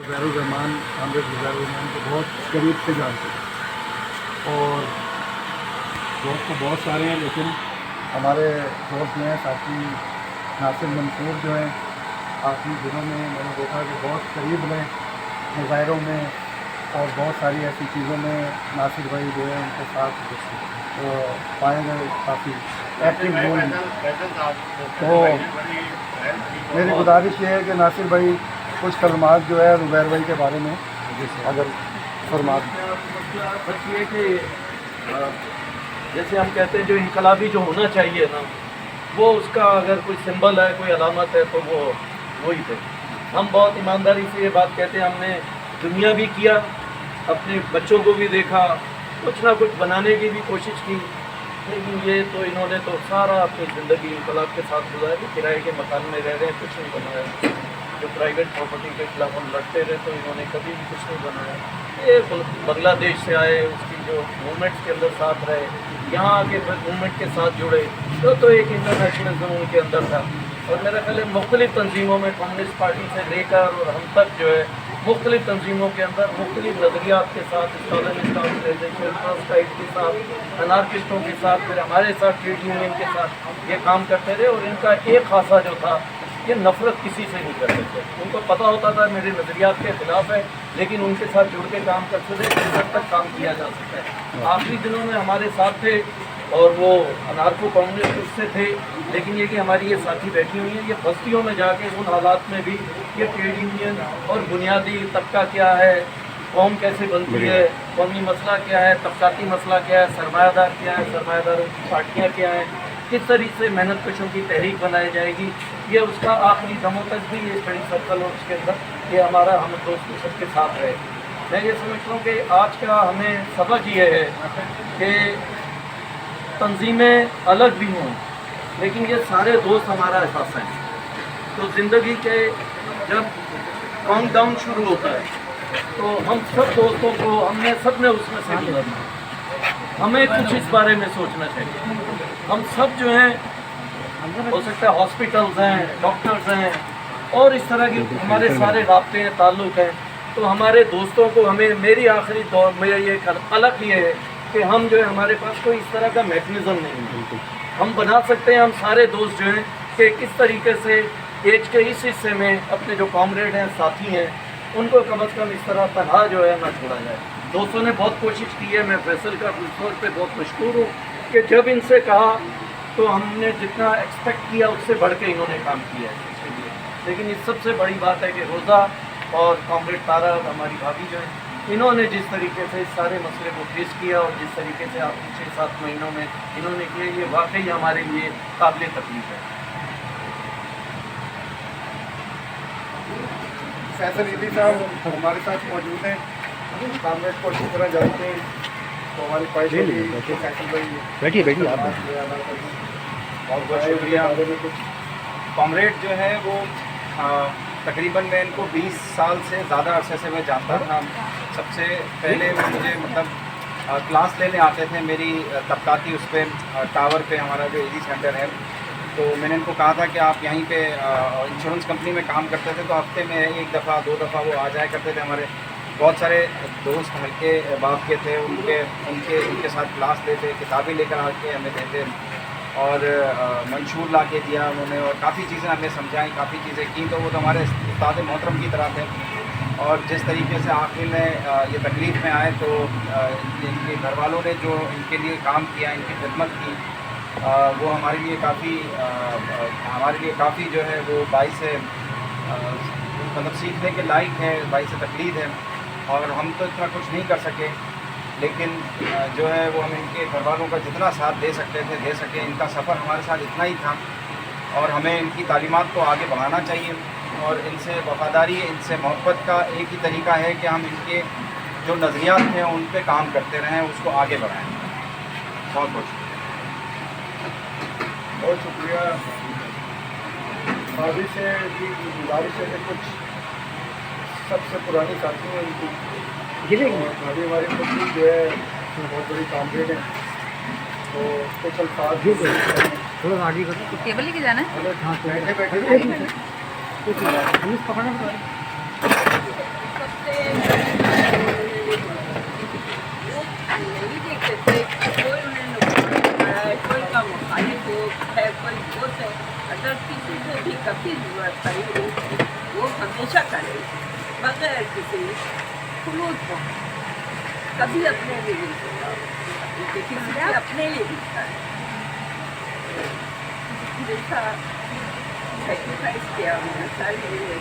ज़ुबैरुर्रहमान, comrade ज़ुबैरुर्रहमान को बहुत करीब से जानते हैं और दोस्त तो बहुत सारे हैं, लेकिन हमारे दोस्त में साथी नासिर मंसूर जो हैं, आखिरी दिनों में मैंने देखा कि बहुत करीब रहे मुजाहरों में और बहुत सारी ऐसी चीज़ों में नासिर भाई जो है उनके साथ पाए गए, काफ़ी एक्टिव रोल में। तो मेरी गुजारिश ये है कि नासिर भाई कुछ कलमात जो है ज़ुबैर भाई के बारे में अगर फरमा दें। बस ये कि जैसे हम कहते हैं जो इनकलाबी जो होना चाहिए ना, वो उसका अगर कोई सिंबल है, कोई अलामत है, तो वो वही थे। हम बहुत ईमानदारी से ये बात कहते हैं, हमने दुनिया भी किया, अपने बच्चों को भी देखा, कुछ ना कुछ बनाने की भी कोशिश की, लेकिन ये तो इन्होंने तो सारा अपनी ज़िंदगी इनकलाब के साथ गुजारी। किराए के मकान में रह रहे हैं, कुछ नहीं बनाया। जो प्राइवेट प्रॉपर्टी के खिलाफ हम लड़ते रहे तो इन्होंने कभी भी कुछ नहीं बनाया। ये बांग्लादेश से आए, उसकी जो मूवमेंट्स के अंदर साथ रहे, यहाँ आके मूवमेंट के साथ जुड़े, तो एक इंटरनेशनलिज्म उनके अंदर था। और मेरा ख्याल है मुख्तलिफ़ तंजीमों में, कम्युनिस्ट पार्टी से लेकर और हम तक जो है मुख्तलिफ़ तंजीमों के अंदर मुख्तलिफ़ नज़रियात के साथ, इस्लामिस्ट ऑर्गेनाइजेशन ट्रस्ट के साथ, अनार्किस्टों के साथ, फिर हमारे साथ ट्रेड यूनियन के साथ ये काम करते रहे। और इनका एक खासा जो था, ये नफ़रत किसी से नहीं करते थे। उनको पता होता था मेरे नज़रियात के ख़िलाफ़ है, लेकिन उनके साथ जुड़ के काम करते थे, किस हद तक काम किया जा सकता है। आखिरी दिनों में हमारे साथ थे और वो अनार्को कम्युनिस्ट उससे थे, लेकिन ये कि हमारी ये साथी बैठी हुई हैं, ये बस्तियों में जाके उन हालात में भी ये ट्रेड यूनियन और बुनियादी तबका क्या है, कौम कैसे बनती है, कौमी मसला क्या है, तबकाती मसला क्या है, सरमायादार क्या है, सरमायादारों की पार्टियाँ क्या हैं, किस तरीके से मेहनत कशों की तहरीक बनाई जाएगी, ये उसका आखिरी दमों तक भी ये स्टडी सर्कल और उसके अंदर ये हमारा हम दोस्तों सबके साथ रहे। मैं ये समझता हूँ कि आज का हमें सबक ये है कि तंजीमें अलग भी हों, लेकिन ये सारे दोस्त हमारा एहसास हैं। तो ज़िंदगी के जब काउंट डाउन शुरू होता है तो हम सब दोस्तों को सब ने उसमें से गुजरना है। हमें कुछ इस बारे में सोचना चाहिए। हम सब जो हैं, हो सकता है हॉस्पिटल्स हैं, डॉक्टर्स हैं और इस तरह की हमारे सारे राब्ते हैं, ताल्लुक़ हैं, तो हमारे दोस्तों को हमें, मेरी आखिरी दौर में ये अलग ये है कि हम जो है हमारे पास कोई इस तरह का मैकेनिज़्म नहीं है। हम बना सकते हैं, हम सारे दोस्त जो हैं कि किस तरीके से एज के इस हिस्से में अपने जो कॉमरेड हैं, साथी हैं, उनको कम अज़ कम इस तरह तनहा जो है ना छोड़ा जाए। दोस्तों ने बहुत कोशिश की है, मैं फैसल का उस तौर पर बहुत मशहूर हूँ कि जब इनसे कहा तो हमने जितना एक्सपेक्ट किया उससे बढ़ के इन्होंने काम किया है इसके लिए। लेकिन इस सबसे बड़ी बात है कि रोज़ा और कॉमरेड तारा और हमारी भाभी जो है, इन्होंने जिस तरीके से इस सारे मसले को फेस किया और जिस तरीके से आखिरी 6-7 महीनों में इन्होंने किया, ये वाकई हमारे लिए काबिल तकलीफ है। फैसल ईदी साहब हमारे साथ मौजूद हैं, कामरेड को अच्छी तरह जानते हैं, तो हमारी बैठिए आप बहुत बहुत शुक्रिया। कॉमरेड जो है वो तकरीबन मैं इनको 20 साल से ज़्यादा अरसे से मैं जानता था। सबसे पहले वो मुझे मतलब क्लास लेने आते थे मेरी तबकाती उस पर टावर पे, हमारा जो ईदी सेंटर है। तो मैंने इनको कहा था कि आप यहीं पे इंश्योरेंस कंपनी में काम करते थे, तो हफ्ते में 1 दफ़ा 2 दफ़ा वो आ जाया करते थे। हमारे बहुत सारे दोस्त हल्के बाप के थे, उनके साथ क्लास लेते, किताबें लेकर आके हमें देते और मंशूर ला के दिया उन्होंने, और काफ़ी चीज़ें हमें समझाई, काफ़ी चीज़ें की। तो वो तो हमारे उस्ताद मोहतरम की तरह थे। और जिस तरीके से आखिर में ये तकलीफ़ में आए तो इनके घर वालों ने जो इनके लिए काम किया, इनकी खिदमत की, वो हमारे लिए काफ़ी जो है वो बाइस मतलब सीखने के लायक है, बाइस तकलीद है। और हम तो इतना कुछ नहीं कर सके, लेकिन जो है वो हम इनके घर वालों का जितना साथ दे सकते थे दे सके। इनका सफ़र हमारे साथ इतना ही था और हमें इनकी तालीमात को आगे बढ़ाना चाहिए। और इनसे वफ़ादारी, इनसे मोहब्बत का एक ही तरीका है कि हम इनके जो नज़रियात हैं उन पे काम करते रहें, उसको आगे बढ़ाएँ। बहुत बहुत शुक्रिया। भाभी से भी गुजारिश है कि कुछ सबसे पुरानी साथी हैं इनकी, भाभी हमारी खुद जो है बहुत बड़ी कामरेड है, तो कुछ अल्फाज भी थोड़ा आगे करो, टेबल लेके जाना है। बैठे बैठे बगैर किसी खुलूत को कभी अपने लिए नहीं सोचा, किसी से अपने लिए लिखता है। देखा सेक्रीफाइस किया हमने सारे लिए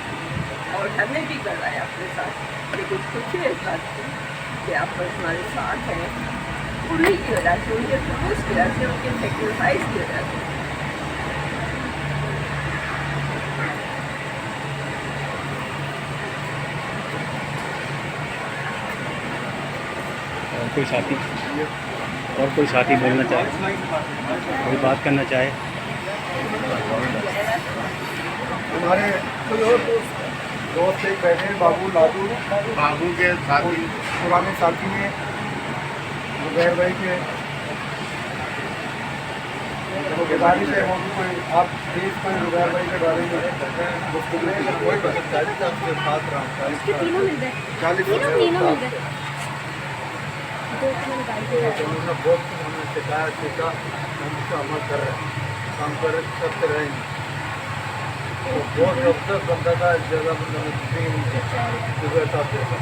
और हमें भी करवाया अपने साथ, लेकिन खुशी है इस बात की कि आप बस हमारे साथ हैं। उन्हीं की वजह से, उनके खुलूस की वजह से, उनके सेक्रीफाइस की वजह से। कोई साथी और कोई साथी बोलना चाहे, कोई बात करना चाहे? हमारे दोस्त एक बैठे हैं, बाबू के साथी, पुराने साथी हैं जुबैर भाई के बेदारी से हम कोई आप प्लीज कोई जुबैर भाई के बारे में कोई चालीस आपके साथ रहा तीनों मिल गए, 40 तीनों मिल गए। उन्होंने बहुत हमने सिखाया सीखा, हम उसका अमल कर रहे हैं, काम करते रहेंगे। तो बहुत जबरदस्त बंदा था, इस जगह पर जुबैर साहब जैसा।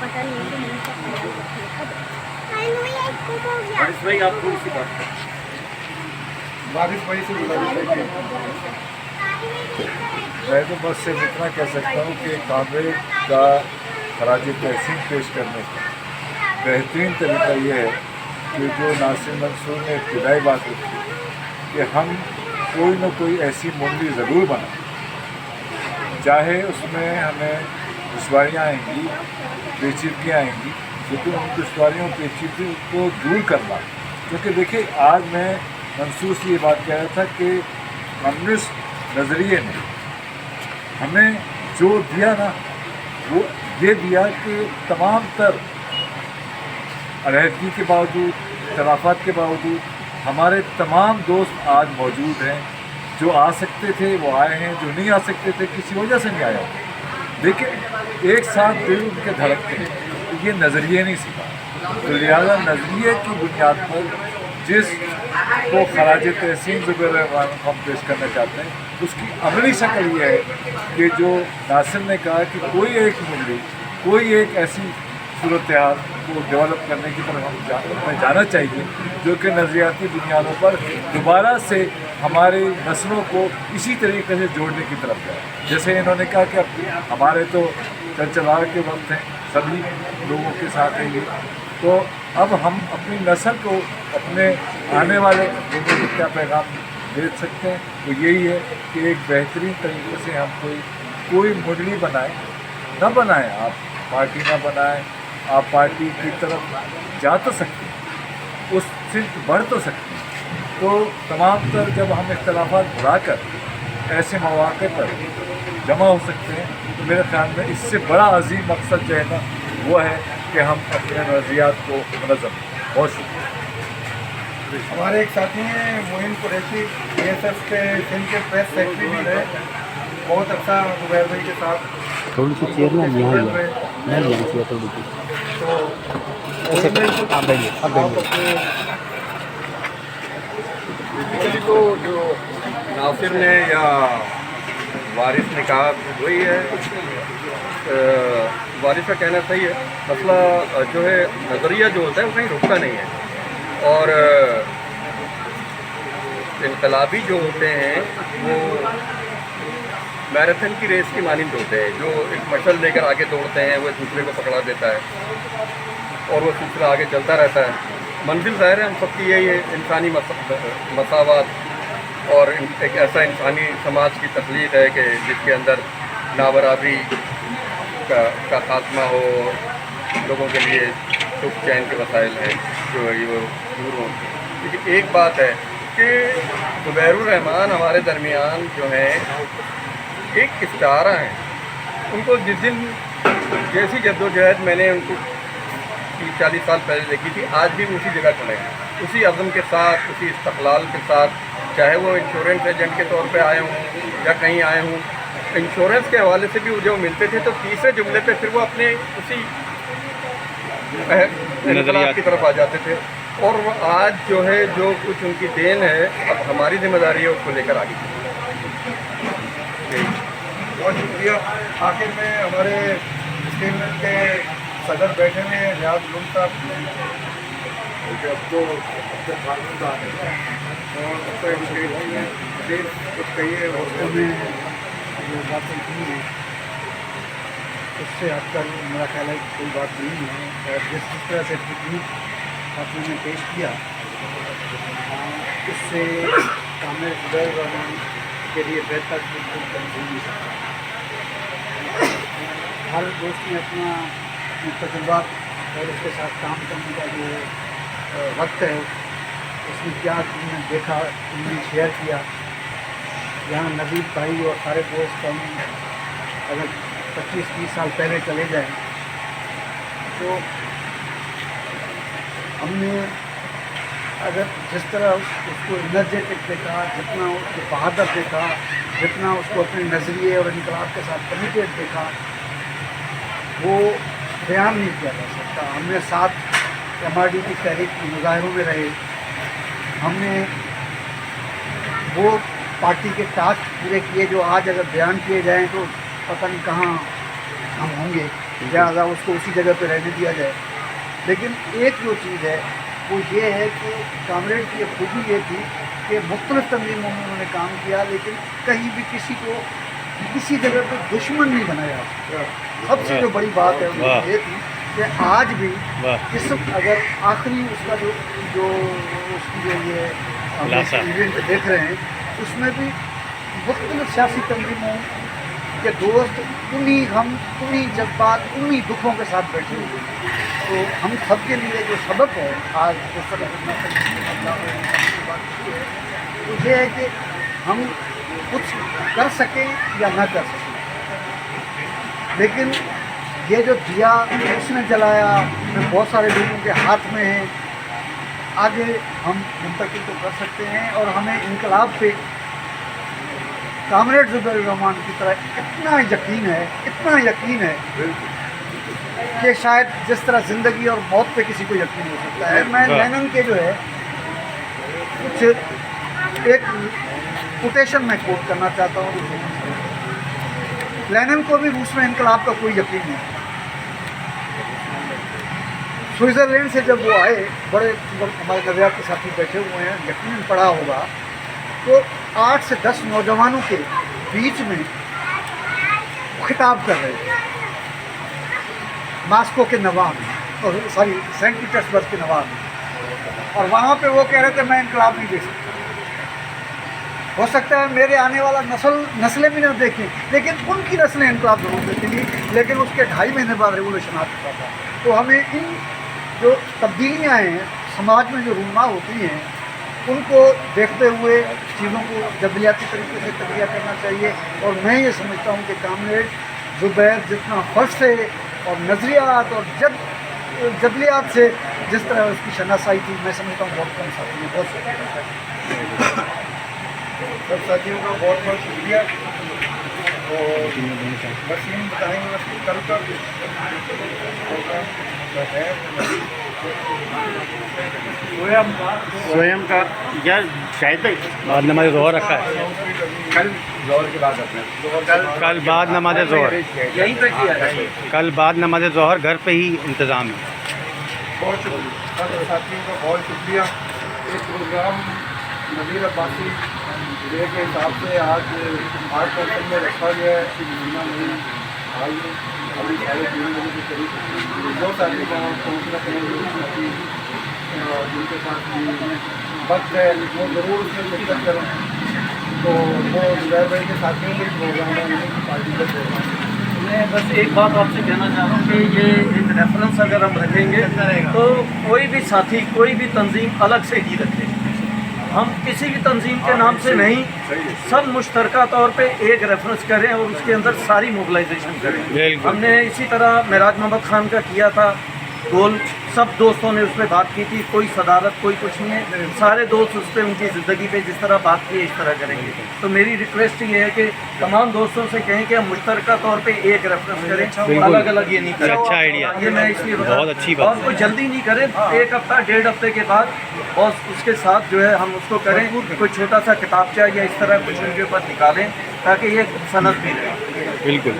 पता नहीं बारिश भाई आप थोड़ी सी बात करें। बारिश भाई से मैं तो बस सिर्फ इतना कह सकता हूँ कि कांग्रेस का खराज तहसीन पेश करने का बेहतरीन तरीका ये है कि जो नासिर मंसूर ने इब्तदाई बात रखी कि हम कोई न कोई ऐसी मुंडी ज़रूर बनाएं, चाहे उसमें हमें दुश्वारियाँ आएंगी, पेचीदगियाँ आएंगी, लेकिन उन दुश्वारियों पेचीदगी को दूर करना। क्योंकि देखिए, आज मैं मंसूर से ये बात कह रहा था कि कम्युनिस्ट नज़रिए ने हमें जो दिया ना, वो ये दिया कि तमाम तर अलहदगी के बावजूद, इख्तलाफात के बावजूद हमारे तमाम दोस्त आज मौजूद हैं। जो आ सकते थे वो आए हैं, जो नहीं आ सकते थे किसी वजह से नहीं आया, लेकिन एक साथ दिल उनके धड़कते हैं। तो ये नज़रिए नहीं सीखा, तो लिहाजा नज़रिए की बुनियाद पर जिस को खराज तहसीन जुबैर रहमान को हम पेश करना चाहते हैं, उसकी अमली शक्ल ये है कि जो नासिर ने कहा कि कोई एक मुंडी, कोई एक ऐसी सूरत हाल को डेवलप करने की तरफ हमें जाना चाहिए जो कि नज़रियाती बुनियादों पर दोबारा से हमारी नस्लों को इसी तरीके से जोड़ने की तरफ जाए। जैसे इन्होंने कहा कि अब हमारे तो चलचलार के वक्त हैं, सभी लोगों के साथ हैं ये, तो अब हम अपनी नस्ल को, अपने आने वाले लोगों को क्या पैगाम दे सकते हैं, तो यही है कि एक बेहतरीन तरीके से हम कोई मुंडली बनाएं, न बनाएं, आप पार्टी ना बनाएं, आप पार्टी की तरफ जा तो सकते हैं, उस सिर्फ बढ़ तो सकते हैं। तो तमाम तर जब हम इख्तलाफात भुलाकर ऐसे मौके पर जमा हो सकते हैं, तो मेरे ख्याल में इससे बड़ा अजीम मकसद जो है ना, वो है कि हम अपने नज़रियात को मुनज़्ज़म। बहुत शुक्रिया। हमारे एक साथी हैं मोइन कुरैशी, BSF के सिंध के प्रेस सेक्रेटरी भी रहे, बहुत अच्छा जुबैर भाई के साथ। थोड़ी सी चेयर ना यहाँ थोड़ी सी तो आप बैठिए, आप बैठिए। बेसिकली तो जो नासिर ने या वारिस ने कहा वही है, वारिस का कहना सही है। मसला जो है नज़रिया जो होता है वो कहीं रुकता नहीं है, और इनकलाबी जो होते हैं वो मैराथन की रेस की मानिंद होते हैं, जो एक मशल लेकर आगे दौड़ते हैं, वो एक दूसरे को पकड़ा देता है और वो सिलसिला आगे चलता रहता है। मंजिल ज़ाहिर है हम सबकी यही है, इंसानी मसावत और एक ऐसा इंसानी समाज की तख्लीक है कि जिसके अंदर नाबराबरी का खात्मा हो, लोगों के लिए सुख चैन के वसाइल हैं जो ये वो दूर हों। लेकिन एक बात है कि जुबैर रहमान हमारे दरमियान जो हैं एक इस्तारा हैं। उनको जिस दिन जैसी जद्दोजहद मैंने उनको 30-40 साल पहले देखी थी, आज भी उसी जगह खड़े हैं, उसी अज़म के साथ, उसी इस्तक़लाल के साथ, चाहे वो इंश्योरेंस एजेंट के तौर पे आए हों या कहीं आए हों। इंश्योरेंस के हवाले से भी जब मिलते थे तो तीसरे जुमले पे फिर वो अपने उसी इनकलाब की तरफ आ जाते थे। और वो आज जो है, जो कुछ उनकी देन है, अब हमारी जिम्मेदारी है उसको लेकर आगे चलें। बहुत शुक्रिया। आखिर में हमारे स्टेटमेंट के सदर बैठे हुए हैं रियाज गुल साहब, अब तो कानूनदार है और अब तो एजुकेट कुछ कहिए हॉस्टल में जो बातें की हैं उससे हटकर मेरा ख्याल है कि कोई बात नहीं है। और जिस तरह से टेक्निक आपने पेश किया इससे कामेश के लिए बेहतर बिल्कुल हो नहीं सकता। हर दोस्त ने अपना तजुर्बात और उसके साथ काम करने का जो वक्त है उसमें क्या तुमने देखा तुमने शेयर किया। यहाँ नवीद भाई और सारे दोस्त हम अगर 25-30 साल पहले चले जाएं तो हमने अगर जिस तरह उसको एनर्जेटिक देखा, जितना उसको बहादुर देखा, जितना उसको अपने नज़रिए और इनकलाब के साथ कमिटेड देखा, वो बयान नहीं किया जा सकता। हमने साथ MRD की तहरीक की मुजाहिरों में रहे, हमने वो पार्टी के टास्क पूरे किए जो आज अगर बयान किए जाएं तो पता नहीं कहाँ हम होंगे, ज़्यादा उसको उसी जगह पे रहने दिया जाए। लेकिन एक जो चीज़ है वो ये है कि कामरेड की खूबी ये थी कि मुख्तलिफ तंजीमों में उन्होंने काम किया लेकिन कहीं भी किसी को किसी जगह पे दुश्मन नहीं बनाया। सबसे जो बड़ी बात है वो ये थी कि आज भी इस अगर आखिरी उसका जो उसकी जो ये इवेंट देख रहे हैं उसमें भी मुख्तलिफ सियासी तंजीमों के दोस्त उन्हीं जज्बात उन्हीं दुखों के साथ बैठे हुए। तो हम सब के लिए जो सबक है आज इस तरह तो ये है कि हम कुछ कर सकें या ना कर सकें, लेकिन ये जो दिया उसने जलाया बहुत सारे लोगों के हाथ में है, आगे हम मुंतकिल तो कर सकते हैं। और हमें इनकलाब पे कामरेड ज़ुबैर रहमान की तरह इतना यकीन है कि शायद जिस तरह ज़िंदगी और मौत पे किसी को यकीन हो सकता है। मैं लेनिन के जो है कुछ एक कोटेशन में कोट करना चाहता हूँ। लेनिन को भी रूस में इनकलाब का कोई यकीन नहीं। स्विट्ज़रलैंड से जब वो आए, बड़े हमारे नज़रियात के साथी बैठे हुए हैं, यकीन पड़ा होगा, तो 8 से 10 नौजवानों के बीच में खिताब कर रहे थे मॉस्को के नवाब और सेंट पीटर्सबर्ग के नवाब, और वहाँ पे वो कह रहे थे मैं इनकलाब नहीं देख सकता। हो सकता है मेरे आने वाला नस्लें भी ना देखें, लेकिन उनकी नस्लें इनकलाब जरूर देखेंगी, लेकिन उसके 2.5 महीने बाद रेवोल्यूशन आ चुका था। तो हमें इन जो तब्दीलियाँ हैं समाज में जो रूनमा होती हैं उनको देखते हुए चीज़ों को जबलियाती तरीके से तैयार करना चाहिए। और मैं ये समझता हूँ कि कामरेड ज़ुबैर जितना फर्ज से और नज़रियात और जबलियात से जिस तरह उसकी शनासाई थी, मैं समझता हूँ बहुत कम साथी है। बहुत सब साथियों का बहुत बहुत शुक्रिया। और बस यूँ बताएँगे बस कल का स्वयं का या शायद बाद नमाज ज़ोहर रखा है, कल ज़ोहर के बाद अपने कल बाद नमाज ज़ोहर, यहीं पे किया जाए। कल बाद नमाज ज़ोहर घर पे ही इंतज़ाम है। बहुत शुक्रिया सब साथियों का बहुत शुक्रिया। ये प्रोग्राम नज़ीर अब्बासी डे के हिसाब से आज 8% में रखा गया है। महीना नहीं हाल में अभी 3.5 बजे के करीब जो साथी को पहुँचना चाहिए जिनके साथ वक्त है वो ज़रूर उसमें शिरकत करें। तो वो ज़ुबैर भाई के साथियों के प्रोग्राम है, पार्टी का प्रोग्राम। मैं बस एक बात आपसे कहना चाह रहा हूँ कि ये एक रेफरेंस अगर हम रखेंगे तो कोई भी साथी कोई भी तंजीम अलग से ही रखे, हम किसी भी तंजीम के नाम से नहीं, सब मुश्तरका तौर पे एक रेफरेंस करें और उसके अंदर सारी मोबिलाइजेशन करें। हमने इसी तरह मेराज मोहम्मद खान का किया था गोल, सब दोस्तों ने उस पर बात की थी, कोई सदारत कोई कुछ नहीं है, सारे दोस्त उस पर उनकी ज़िंदगी पे जिस तरह बात की है इस तरह करेंगे। तो मेरी रिक्वेस्ट ये है कि तमाम दोस्तों से कहें कि हम मुश्तरका तौर पे एक रेफरेंस करें, अलग अलग ये नहीं करें। अच्छा आइडिया, ये मैं इसलिए बहुत अच्छी बात। और कोई जल्दी नहीं करें, 1 हफ्ता 1.5 हफ्ते के बाद اور اس کے ساتھ جو ہے ہم اس کو کریں کوئی چھوٹا سا کتابچہ یا اس طرح کچھ ان کے اوپر نکالیں تاکہ یہ صنعت بھی رہے. بالکل.